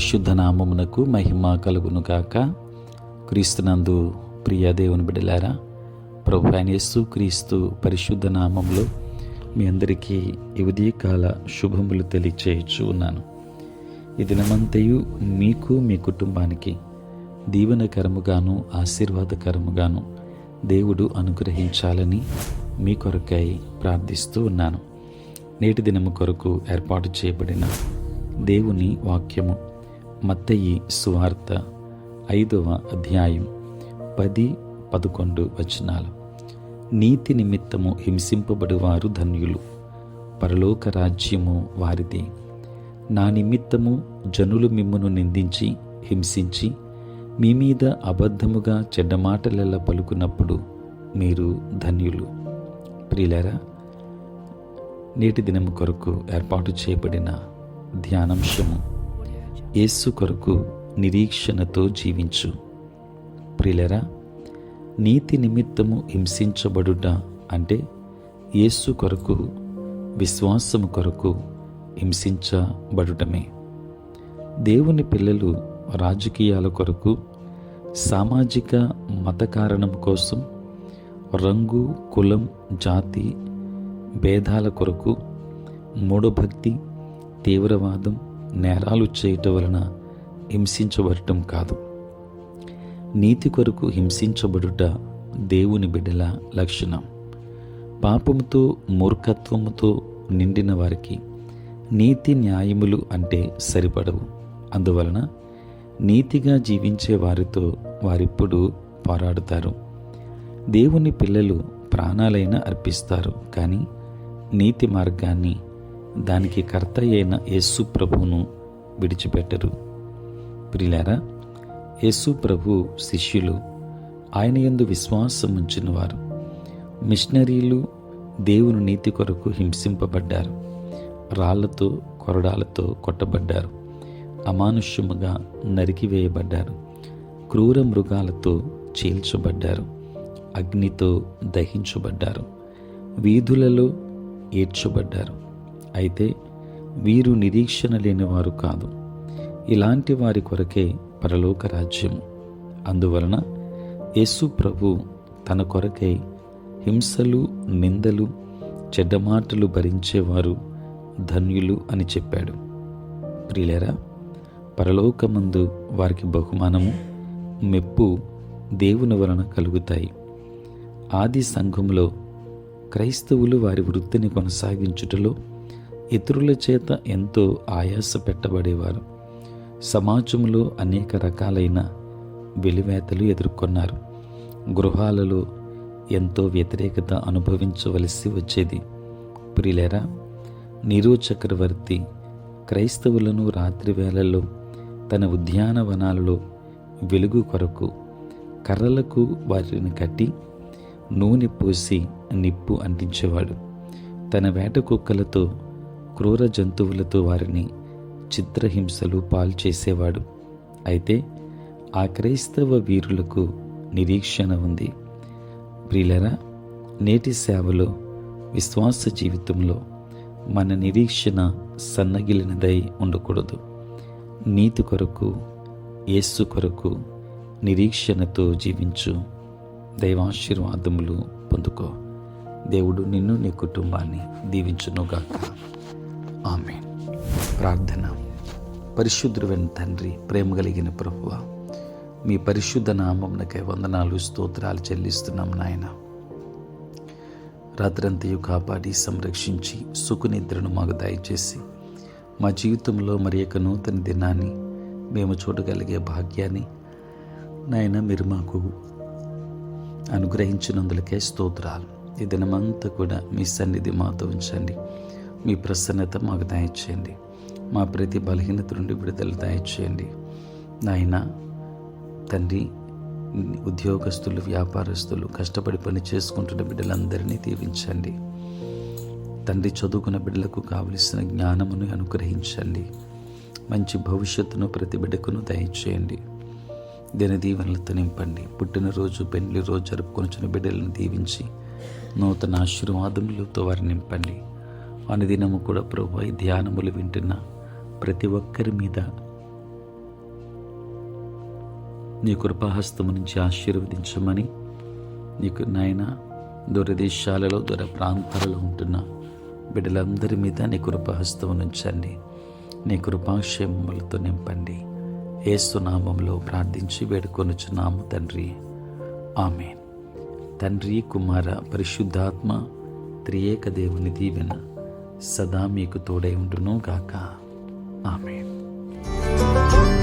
పరిశుద్ధ నామమునకు మహిమ కలుగును గాక. క్రీస్తునందు ప్రియ దేవుని బిడ్డలారా, ప్రభు అయిన యేసు క్రీస్తు పరిశుద్ధ నామములో మీ అందరికీ ఈ ఉదయకాల శుభములు తెలియచేయచ్చు ఉన్నాను. ఈ దినమంతయు మీకు మీ కుటుంబానికి దీవెనకరముగాను ఆశీర్వాదకరముగాను దేవుడు అనుగ్రహించాలని మీ కొరకై ప్రార్థిస్తూ ఉన్నాను. నేటి దినము కొరకు ఏర్పాటు చేయబడిన దేవుని వాక్యము మత్తయి సువార్త 5వ అధ్యాయం 10-11 వచనాలు. నీతి నిమిత్తము హింసింపబడువారు ధన్యులు, పరలోక రాజ్యము వారిదే. నా నిమిత్తము జనులు మిమ్మును నిందించి హింసించి మీ మీద అబద్ధముగా చెడ్డమాటలెల్ల పలుకున్నప్పుడు మీరు ధన్యులు. ప్రియులారా, నేటి దినము కొరకు ఏర్పాటు చేయబడిన ధ్యానాంశము యేసు కొరకు నిరీక్షణతో జీవించు. ప్రియులారా, నీతి నిమిత్తము హింసించబడుట అంటే యేసు కొరకు, విశ్వాసము కొరకు హింసించబడుటమే. దేవుని పిల్లలు రాజకీయాల కొరకు, సామాజిక మత కారణం కోసం, రంగు, కులం, జాతి భేదాల కొరకు, మూఢభక్తి, తీవ్రవాదం, నేరాలు చేయటం వలన హింసించబడటం కాదు. నీతి కొరకు హింసించబడుట దేవుని బిడ్డల లక్షణం. పాపముతో, మూర్ఖత్వముతో నిండిన వారికి నీతి న్యాయములు అంటే సరిపడవు. అందువలన నీతిగా జీవించే వారితో వారిప్పుడు పోరాడుతారు. దేవుని పిల్లలు ప్రాణాలైనా అర్పిస్తారు, కానీ నీతి మార్గాన్ని, దానికి కర్త అయిన యేసు ప్రభువును విడిచిపెట్టరు. ప్రియులారా, యేసు ప్రభు శిష్యులు ఆయన యందు విశ్వాసం ఉంచిన వారు, మిషనరీలు దేవుని నీతి కొరకు హింసింపబడ్డారు. రాళ్లతో, కొరడాలతో కొట్టబడ్డారు. అమానుష్యముగా నరికివేయబడ్డారు. క్రూర మృగాలతో చీల్చబడ్డారు. అగ్నితో దహించబడ్డారు. వీధులలో ఏడ్చబడ్డారు. అయితే వీరు నిరీక్షణ లేనివారు కాదు. ఇలాంటి వారి కొరకే పరలోక రాజ్యము. అందువలన యేసు ప్రభు తన కొరకై హింసలు, నిందలు, చెడ్డమాటలు భరించేవారు ధన్యులు అని చెప్పాడు. ప్రియులారా, పరలోకమందు వారికి బహుమానము, మెప్పు దేవుని వలన కలుగుతాయి. ఆది సంఘంలో క్రైస్తవులు వారి వృత్తిని కొనసాగించుటలో ఇతరుల చేత ఎంతో ఆయాస పెట్టబడేవారు. సమాజంలో అనేక రకాలైన వెలివేతలు ఎదుర్కొన్నారు. గృహాలలో ఎంతో వ్యతిరేకత అనుభవించవలసి వచ్చేది. ప్రియులారా, నీరో చక్రవర్తి క్రైస్తవులను రాత్రి వేళల్లో తన ఉద్యానవనాలలో వెలుగు కొరకు కర్రలకు వారిని కట్టి నూనె పోసి నిప్పు అంటించేవాడు. తన వేట కుక్కలతో, క్రూర జంతువులతో వారిని చిత్రహింసలు పాల్చేసేవాడు. అయితే ఆ క్రైస్తవ వీరులకు నిరీక్షణ ఉంది. ప్రియులారా, నేటి సేవలో, విశ్వాస జీవితంలో మన నిరీక్షణ సన్నగిలినదై ఉండకూడదు. నీతి కొరకు, యేసు కొరకు నిరీక్షణతో జీవించు. దైవాశీర్వాదములు పొందుకో. దేవుడు నిన్ను, నీ కుటుంబాన్ని దీవించునుగాక. ఆమేన్. ప్రార్థన. పరిశుద్ధుడైన తండ్రి, ప్రేమ కలిగిన ప్రభువా, మీ పరిశుద్ధ నామమునకై వందనాలు, స్తోత్రాలు చెల్లిస్తున్నాం నాయన. రాత్రంతయు కాపాడి సంరక్షించి సుఖనిద్రను మాకు దయచేసి మా జీవితంలో మరి యొక్క నూతన దినాన్ని మేము చూడగలిగే భాగ్యాన్ని నాయన మీరు మాకు అనుగ్రహించినందులకే స్తోత్రాలు. ఈ దినమంతా కూడా మీ సన్నిధి మాతో ఉంచండి. మీ ప్రసన్నత మాకు దయచేయండి. మా ప్రతి బలహీనత నుండి విడుదల దయచేయండి నాయన. తండ్రి, ఉద్యోగస్తులు, వ్యాపారస్తులు, కష్టపడి పని చేసుకుంటున్న బిడ్డలందరినీ దీవించండి తండ్రి. చదువుకున్న బిడ్డలకు కావలసిన జ్ఞానమును అనుగ్రహించండి. మంచి భవిష్యత్తును ప్రతి బిడ్డకును దయచేయండి. దిన దీవెనలతో నింపండి. పుట్టినరోజు, పెళ్లి రోజు జరుపుకొనిచున్న బిడ్డలను దీవించి నూతన ఆశీర్వాదములతో వారిని నింపండి. అనుదినము కూడా ప్రభువా, ఈ ధ్యానములు వింటున్న ప్రతి ఒక్కరి మీద నీ కృపాహస్తము నుంచి ఆశీర్వదించమని నీకు నాయన దూరదేశాలలో దూర ప్రాంతాలలో ఉంటున్న బిడ్డలందరి మీద నీ కృపాహస్తము నుంచండి. నీ కృపాక్షేమములతో నింపండి. యేసు నామములో ప్రార్థించి వేడుకొనుచున్నాము తండ్రి, ఆమేన్. తండ్రి, కుమార, పరిశుద్ధాత్మ త్రియేక దేవుని దీవెన సదా మీకు తోడై ఉండును గాక. ఆమేన్.